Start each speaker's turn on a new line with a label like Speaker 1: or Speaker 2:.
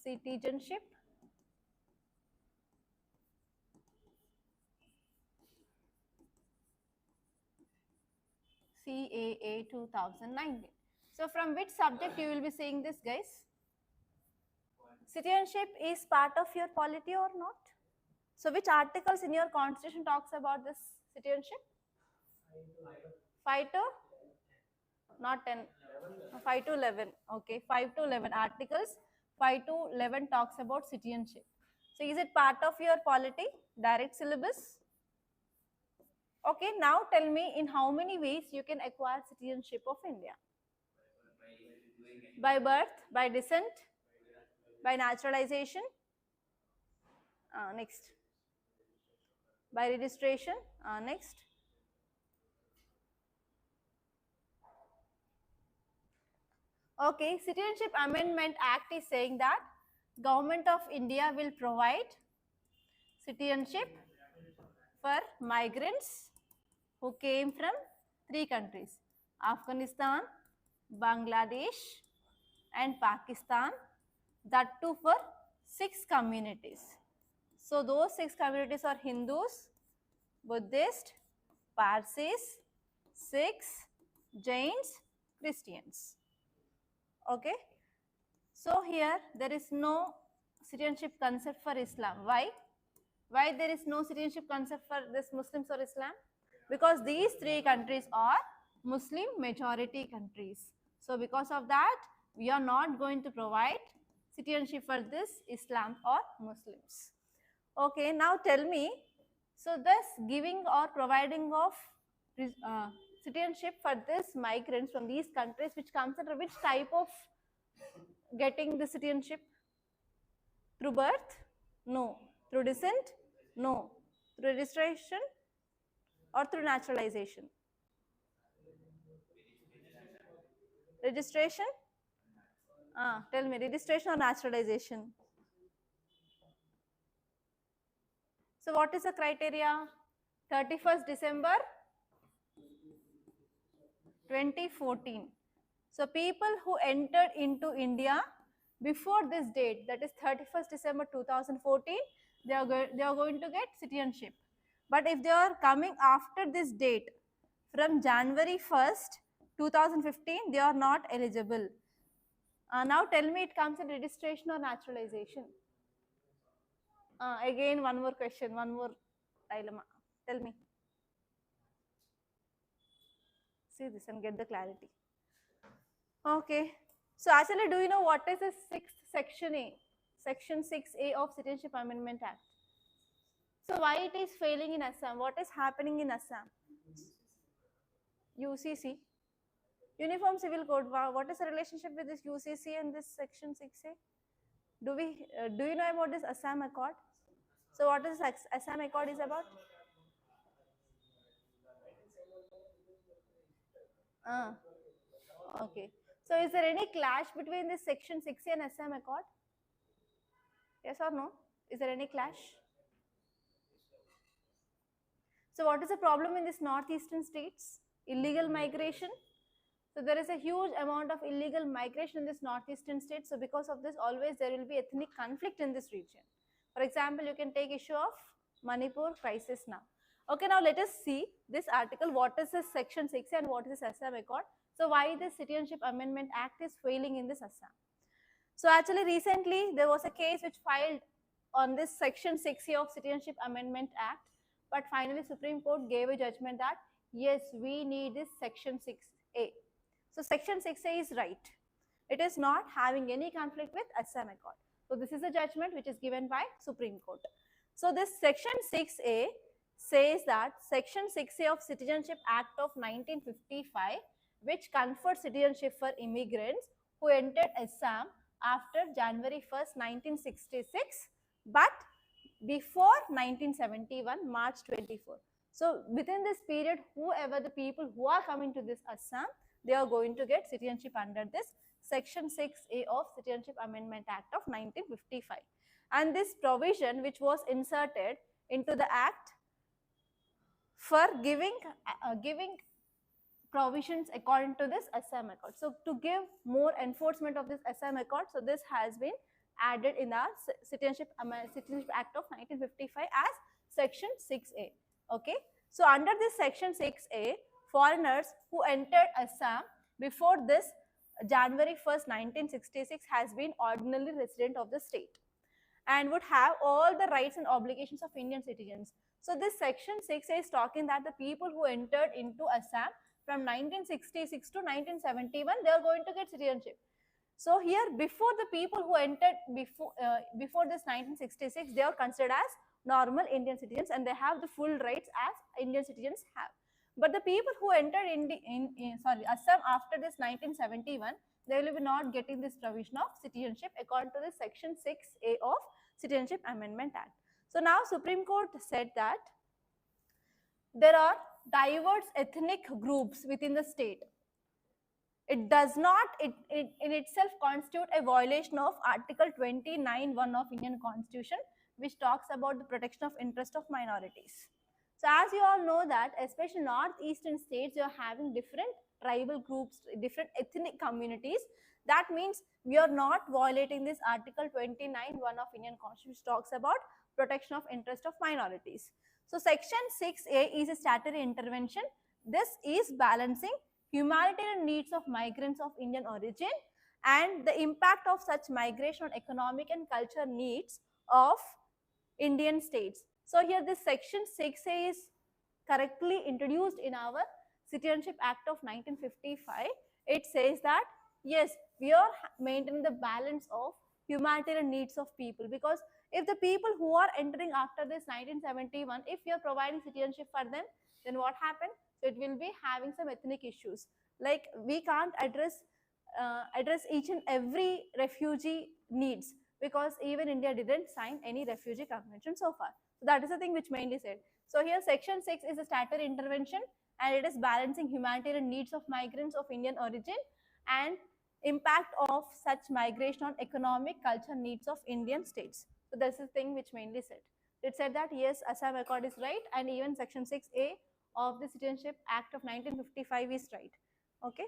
Speaker 1: Citizenship. CAA 2019. So from which subject you will be saying this, guys? Citizenship is part of your polity or not? So which articles in your constitution talks about this citizenship? 5 to not 10, 5 to 11. Okay, 5 to 11 articles. 5 to 11 talks about citizenship. So is it part of your polity, direct syllabus? Okay, now tell me in how many ways you can acquire citizenship of India? By birth, by descent, by naturalization. Next. By registration. Next. Okay, Citizenship Amendment Act is saying that Government of India will provide citizenship for migrants who came from 3 countries, Afghanistan, Bangladesh and Pakistan, that too for 6 communities. So those 6 communities are Hindus, Buddhist, Parsis, Sikhs, Jains, Christians. Okay. So here there is no citizenship concept for Islam. Why? Why there is no citizenship concept for this Muslims or Islam? Because these 3 countries are Muslim majority countries. So because of that, we are not going to provide citizenship for this Islam or Muslims. Okay, now tell me, so this giving or providing of citizenship for this migrants from these countries, which comes under which type of getting the citizenship? Through birth? No. Through descent? No. Through registration or through naturalization? Registration? Tell me, registration or naturalization? So what is the criteria? 31st December 2014. So people who entered into India before this date, that is 31st December 2014, they are going to get citizenship. But if they are coming after this date, from January 1st 2015, they are not eligible. Now tell me, it comes in registration or naturalization? Again one more question, one more dilemma. Tell me. See this and get the clarity. Okay. So actually, do you know what is the 6th section A? Section 6A of Citizenship Amendment Act. So why it is failing in Assam? What is happening in Assam? UCC. Uniform Civil Code. What is the relationship with this UCC and this Section 6A? Do you know about this Assam Accord? So what is Assam Accord is about? Okay. So is there any clash between this Section 6A and Assam Accord? Yes or no? Is there any clash? So what is the problem in these northeastern states? Illegal migration. So there is a huge amount of illegal migration in this northeastern states. So because of this, always there will be ethnic conflict in this region. For example, you can take issue of Manipur crisis now. Okay, now let us see this article. What is this Section 6 and what is this Assam Accord? So why this Citizenship Amendment Act is failing in this Assam? So actually recently there was a case which filed on this Section 6A of Citizenship Amendment Act, but finally Supreme Court gave a judgment that yes, we need this Section 6A. So Section 6A is right. It is not having any conflict with Assam Accord. So this is a judgment which is given by Supreme Court. So this Section 6A says that Section 6A of Citizenship Act of 1955, which confers citizenship for immigrants who entered Assam after January 1st, 1966, but before 1971, March 24. So within this period, whoever the people who are coming to this Assam, they are going to get citizenship under this Section 6A of Citizenship Amendment Act of 1955. And this provision which was inserted into the act for giving provisions according to this Assam Accord. So to give more enforcement of this Assam Accord, so this has been added in our Citizenship Act of 1955 as Section 6A. Okay. So under this Section 6A, foreigners who entered Assam before this January 1st, 1966 has been ordinarily resident of the state and would have all the rights and obligations of Indian citizens. So this Section 6A is talking that the people who entered into Assam from 1966 to 1971, they are going to get citizenship. So here, before the people who entered before this 1966, they are considered as normal Indian citizens and they have the full rights as Indian citizens have. But the people who entered Assam after this 1971, they will be not getting this provision of citizenship according to the Section 6A of Citizenship Amendment Act. So now Supreme Court said that there are diverse ethnic groups within the state. It does not in itself constitute a violation of Article 29(1) of Indian Constitution, which talks about the protection of interest of minorities. So as you all know that, especially northeastern states, you are having different tribal groups, different ethnic communities. That means we are not violating this Article 29(1) of Indian Constitution, which talks about protection of interest of minorities. So Section 6A is a statutory intervention. This is balancing humanitarian needs of migrants of Indian origin and the impact of such migration on economic and cultural needs of Indian states. So here this Section 6A is correctly introduced in our Citizenship Act of 1955. It says that yes, we are maintaining the balance of humanitarian needs of people, because if the people who are entering after this 1971, if you are providing citizenship for them, then what happens? So it will be having some ethnic issues. Like we can't address each and every refugee needs, because even India didn't sign any refugee convention so far. So that is the thing which mainly said. So here Section 6 is a statutory intervention and it is balancing humanitarian needs of migrants of Indian origin and impact of such migration on economic culture needs of Indian states. So this is the thing which mainly said. It said that yes, Assam Accord is right and even Section 6A of the Citizenship Act of 1955 is right. Okay.